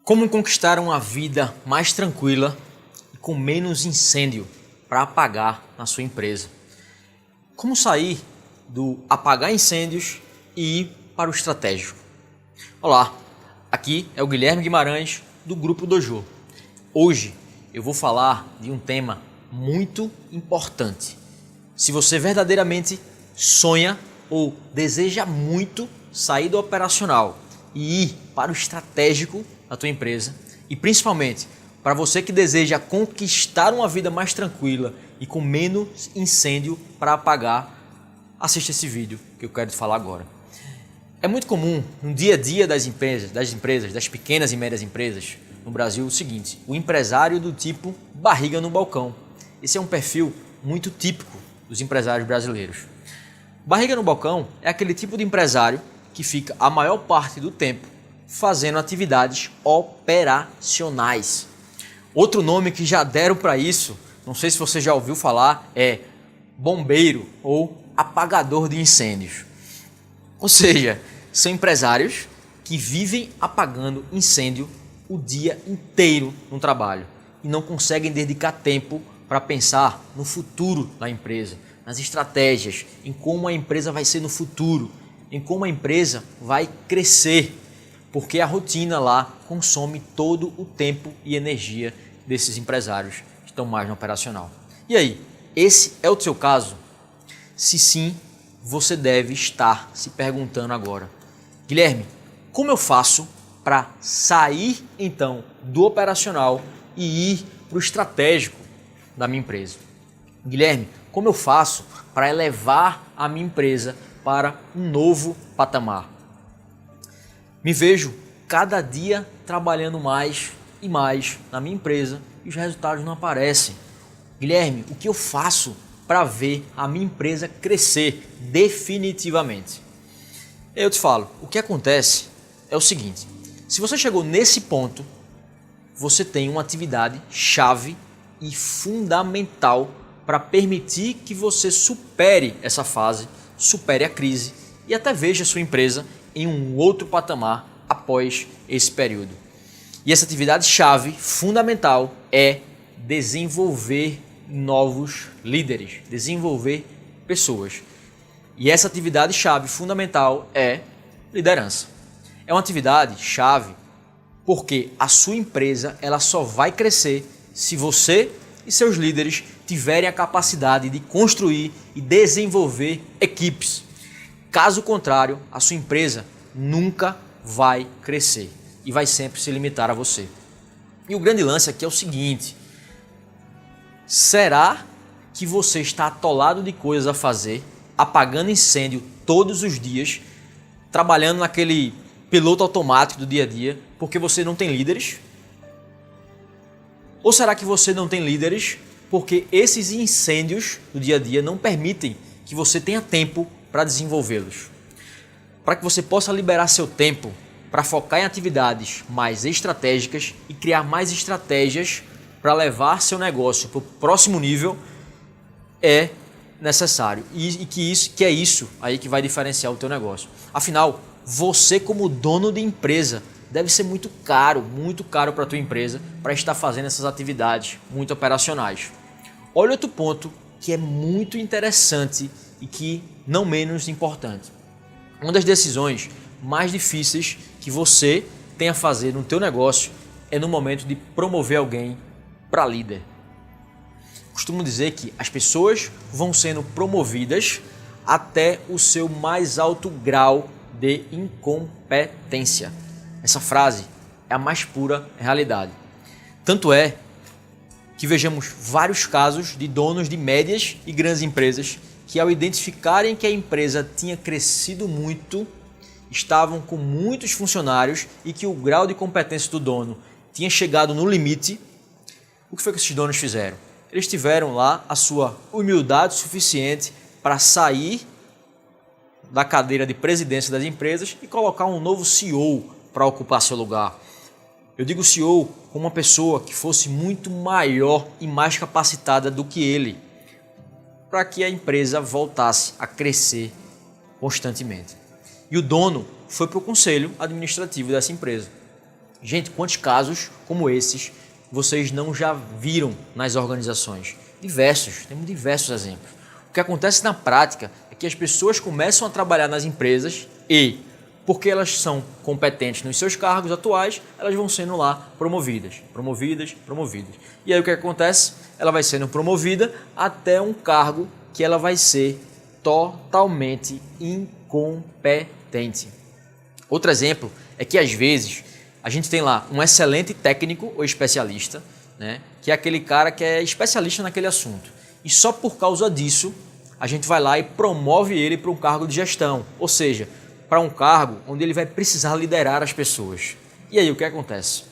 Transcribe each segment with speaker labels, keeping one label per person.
Speaker 1: Como conquistar uma vida mais tranquila e com menos incêndio para apagar na sua empresa? Como sair do apagar incêndios e ir para o estratégico? Olá, aqui é o Guilherme Guimarães do Grupo Dojo. Hoje eu vou falar de um tema muito importante. Se você verdadeiramente sonha ou deseja muito sair do operacional e ir para o estratégico da tua empresa, e principalmente para você que deseja conquistar uma vida mais tranquila e com menos incêndio para apagar, assista esse vídeo que eu quero te falar agora. É muito comum no dia a dia das empresas, das pequenas e médias empresas no Brasil, o seguinte: o empresário do tipo barriga no balcão. Esse é um perfil muito típico dos empresários brasileiros. Barriga no balcão é aquele tipo de empresário que fica a maior parte do tempo fazendo atividades operacionais. Outro nome que já deram para isso, não sei se você já ouviu falar, é bombeiro ou apagador de incêndios. Ou seja, são empresários que vivem apagando incêndio o dia inteiro no trabalho e não conseguem dedicar tempo para pensar no futuro da empresa, nas estratégias, em como a empresa vai ser no futuro, em como a empresa vai crescer, porque a rotina lá consome todo o tempo e energia desses empresários que estão mais no operacional. E aí, esse é o seu caso? Se sim, você deve estar se perguntando agora: Guilherme, como eu faço para sair então do operacional e ir para o estratégico da minha empresa? Guilherme, como eu faço para elevar a minha empresa para um novo patamar? Me vejo cada dia trabalhando mais e mais na minha empresa e os resultados não aparecem. Guilherme, o que eu faço para ver a minha empresa crescer definitivamente? Eu te falo, o que acontece é o seguinte: se você chegou nesse ponto, você tem uma atividade chave e fundamental para permitir que você supere essa fase, supere a crise e até veja a sua empresa em um outro patamar após esse período. E essa atividade chave fundamental é desenvolver novos líderes, desenvolver pessoas. E essa atividade chave fundamental é liderança. É uma atividade chave porque a sua empresa ela só vai crescer se você e seus líderes tiverem a capacidade de construir e desenvolver equipes. Caso contrário, a sua empresa nunca vai crescer e vai sempre se limitar a você. E o grande lance aqui é o seguinte: será que você está atolado de coisas a fazer, apagando incêndio todos os dias, trabalhando naquele piloto automático do dia a dia, porque você não tem líderes? Ou será que você não tem líderes porque esses incêndios do dia a dia não permitem que você tenha tempo para desenvolvê-los? Para que você possa liberar seu tempo para focar em atividades mais estratégicas e criar mais estratégias para levar seu negócio para o próximo nível, é necessário. E que é isso aí que vai diferenciar o teu negócio. Afinal, você como dono de empresa deve ser muito caro para a tua empresa para estar fazendo essas atividades muito operacionais. Olha outro ponto que é muito interessante e que não menos importante. Uma das decisões mais difíceis que você tem a fazer no teu negócio é no momento de promover alguém para líder. Costumo dizer que as pessoas vão sendo promovidas até o seu mais alto grau de incompetência. Essa frase é a mais pura realidade. Tanto é que vejamos vários casos de donos de médias e grandes empresas que, ao identificarem que a empresa tinha crescido muito, estavam com muitos funcionários e que o grau de competência do dono tinha chegado no limite. O que foi que esses donos fizeram? Eles tiveram lá a sua humildade suficiente para sair da cadeira de presidência das empresas e colocar um novo CEO para ocupar seu lugar. Eu digo CEO como uma pessoa que fosse muito maior e mais capacitada do que ele, para que a empresa voltasse a crescer constantemente. E o dono foi para o conselho administrativo dessa empresa Gente, quantos casos como esses vocês não já viram nas organizações? Diversos, temos diversos exemplos. O que acontece na prática é que as pessoas começam a trabalhar nas empresas e, porque elas são competentes nos seus cargos atuais, elas vão sendo lá promovidas. E aí o que acontece? Ela vai sendo promovida até um cargo que ela vai ser totalmente incompetente. Outro exemplo é que às vezes a gente tem lá um excelente técnico ou especialista, né, que é aquele cara que é especialista naquele assunto. E só por causa disso a gente vai lá e promove ele para um cargo de gestão, ou seja, para um cargo onde ele vai precisar liderar as pessoas. E aí o que acontece?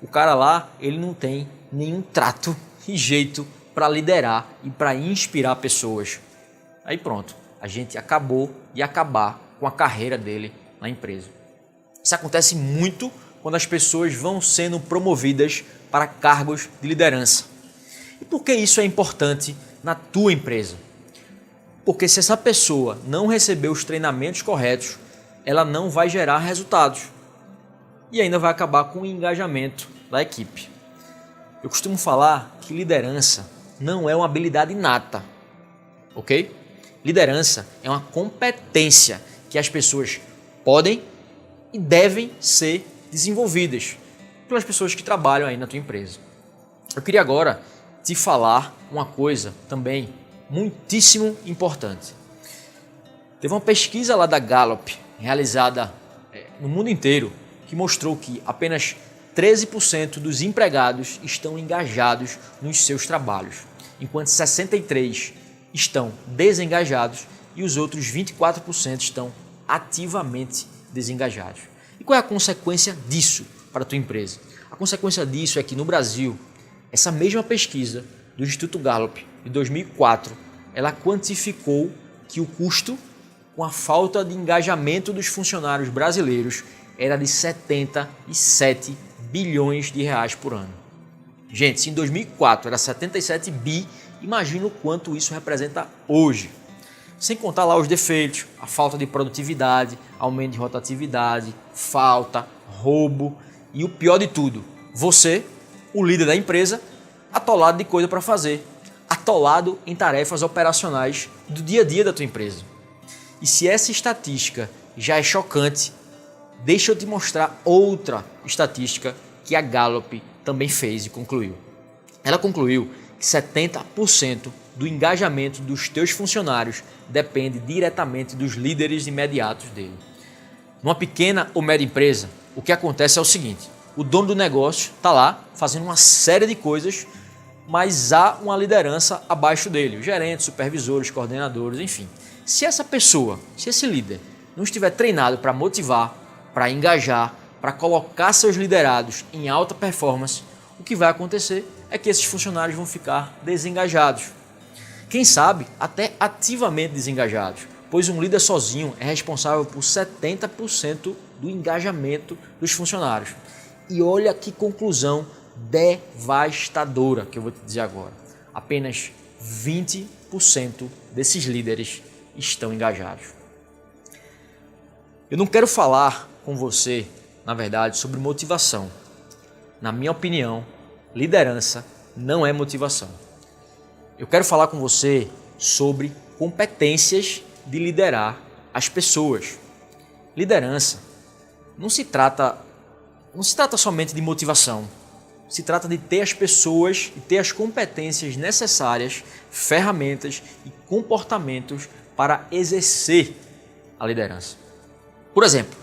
Speaker 1: O cara lá, ele não tem nenhum trato e jeito para liderar e para inspirar pessoas. Aí pronto, a gente acabou de acabar com a carreira dele na empresa. Isso acontece muito quando as pessoas vão sendo promovidas para cargos de liderança. E por que isso é importante na tua empresa? Porque se essa pessoa não receber os treinamentos corretos, ela não vai gerar resultados e ainda vai acabar com o engajamento da equipe. Eu costumo falar que liderança não é uma habilidade inata, ok? Liderança é uma competência que as pessoas podem e devem ser desenvolvidas pelas pessoas que trabalham aí na tua empresa. Eu queria agora te falar uma coisa também muitíssimo importante. Teve uma pesquisa lá da Gallup, realizada no mundo inteiro, que mostrou que apenas 13% dos empregados estão engajados nos seus trabalhos, enquanto 63% estão desengajados e os outros 24% estão ativamente desengajados. E qual é a consequência disso para a tua empresa? A consequência disso é que no Brasil, essa mesma pesquisa do Instituto Gallup de 2004, ela quantificou que o custo com a falta de engajamento dos funcionários brasileiros era de 77 bilhões de reais por ano. Gente, se em 2004 era 77 bi, imagina o quanto isso representa hoje. Sem contar lá os defeitos, a falta de produtividade, aumento de rotatividade, falta, roubo e o pior de tudo, você, o líder da empresa, atolado de coisa para fazer, atolado em tarefas operacionais do dia a dia da tua empresa. E se essa estatística já é chocante, deixa eu te mostrar outra estatística que a Gallup também fez e concluiu. Ela concluiu que 70% do engajamento dos teus funcionários depende diretamente dos líderes imediatos dele. Numa pequena ou média empresa, o que acontece é o seguinte: o dono do negócio está lá fazendo uma série de coisas, mas há uma liderança abaixo dele, os gerentes, supervisores, coordenadores, enfim. Se essa pessoa, se esse líder não estiver treinado para motivar, para engajar, para colocar seus liderados em alta performance, o que vai acontecer é que esses funcionários vão ficar desengajados. Quem sabe até ativamente desengajados, pois um líder sozinho é responsável por 70% do engajamento dos funcionários. E olha que conclusão devastadora que eu vou te dizer agora. Apenas 20% desses líderes estão engajados. Eu não quero falar com você, na verdade, sobre motivação. Na minha opinião, liderança não é motivação. Eu quero falar com você sobre competências de liderar as pessoas. Liderança não se trata somente de motivação. Se trata de ter as pessoas e ter as competências necessárias, ferramentas e comportamentos para exercer a liderança. Por exemplo,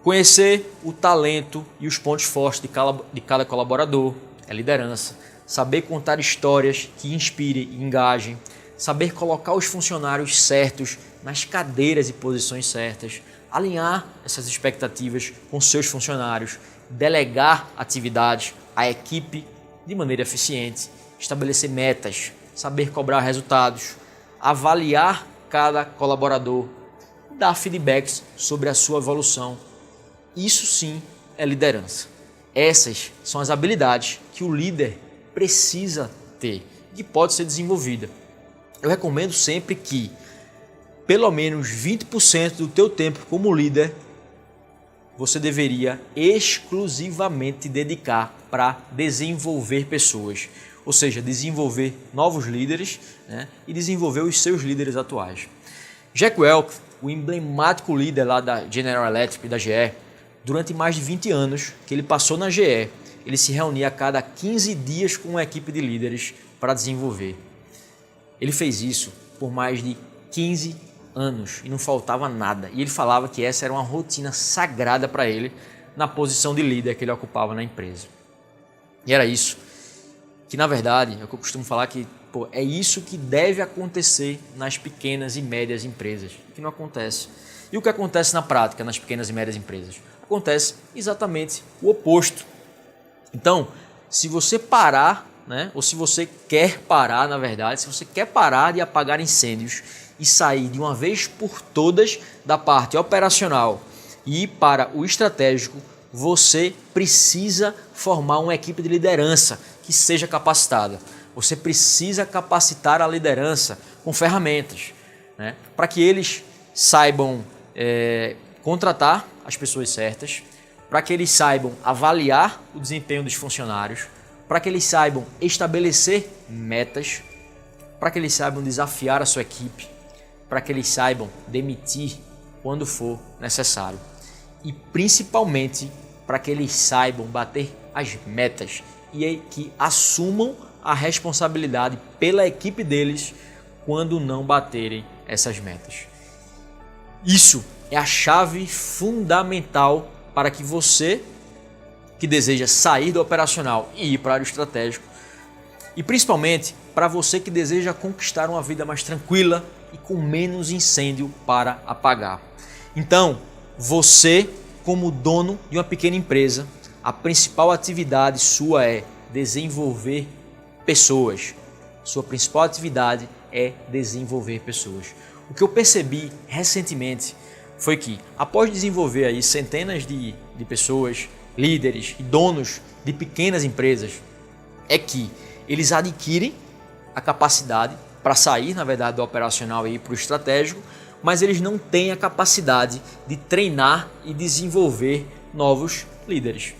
Speaker 1: conhecer o talento e os pontos fortes de cada colaborador é liderança. Saber contar histórias que inspirem e engajem. Saber colocar os funcionários certos nas cadeiras e posições certas. Alinhar essas expectativas com seus funcionários. Delegar atividades à equipe de maneira eficiente. Estabelecer metas. Saber cobrar resultados. Avaliar cada colaborador. Dar feedbacks sobre a sua evolução. Isso sim é liderança. Essas são as habilidades que o líder precisa ter e que pode ser desenvolvida. Eu recomendo sempre que pelo menos 20% do teu tempo como líder você deveria exclusivamente dedicar para desenvolver pessoas, ou seja, desenvolver novos líderes, né, e desenvolver os seus líderes atuais. Jack Welch, o emblemático líder lá da General Electric e da GE, durante mais de 20 anos que ele passou na GE, ele se reunia a cada 15 dias com uma equipe de líderes para desenvolver. Ele fez isso por mais de 15 anos e não faltava nada. E ele falava que essa era uma rotina sagrada para ele na posição de líder que ele ocupava na empresa. E era isso que, na verdade, é o que eu costumo falar, que é isso que deve acontecer nas pequenas e médias empresas, que não acontece. E o que acontece na prática nas pequenas e médias empresas? Acontece exatamente o oposto. Então, se você parar, né, ou se você quer parar, na verdade, se você quer parar de apagar incêndios e sair de uma vez por todas da parte operacional e ir para o estratégico, você precisa formar uma equipe de liderança que seja capacitada. Você precisa capacitar a liderança com ferramentas, né, para que eles saibam contratar as pessoas certas, para que eles saibam avaliar o desempenho dos funcionários, para que eles saibam estabelecer metas, para que eles saibam desafiar a sua equipe, para que eles saibam demitir quando for necessário e principalmente para que eles saibam bater as metas e que assumam a responsabilidade pela equipe deles quando não baterem essas metas. Isso é a chave fundamental para que você que deseja sair do operacional e ir para a área estratégica, e principalmente para você que deseja conquistar uma vida mais tranquila e com menos incêndio para apagar. Então, você, como dono de uma pequena empresa, a principal atividade sua é desenvolver pessoas. Sua principal atividade é desenvolver pessoas. O que eu percebi recentemente foi que, após desenvolver aí centenas de pessoas, líderes e donos de pequenas empresas, é que eles adquirem a capacidade para sair, na verdade, do operacional e ir para o estratégico, mas eles não têm a capacidade de treinar e desenvolver novos líderes.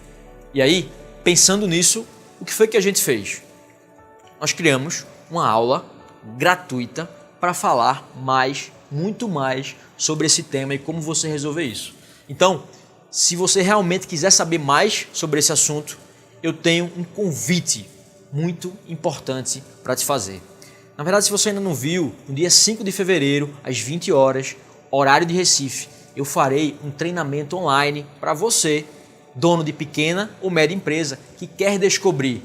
Speaker 1: E aí, pensando nisso, o que foi que a gente fez? Nós criamos uma aula gratuita para falar muito mais sobre esse tema e como você resolver isso. Então, se você realmente quiser saber mais sobre esse assunto, eu tenho um convite muito importante para te fazer. Na verdade, se você ainda não viu, no dia 5 de fevereiro, às 20 horas, horário de Recife, eu farei um treinamento online para você, dono de pequena ou média empresa, que quer descobrir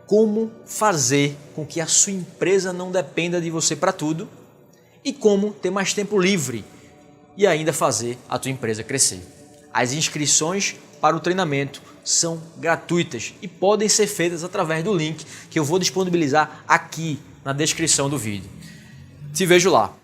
Speaker 1: como fazer com que a sua empresa não dependa de você para tudo e como ter mais tempo livre e ainda fazer a tua empresa crescer. As inscrições para o treinamento são gratuitas e podem ser feitas através do link que eu vou disponibilizar aqui na descrição do vídeo. Te vejo lá.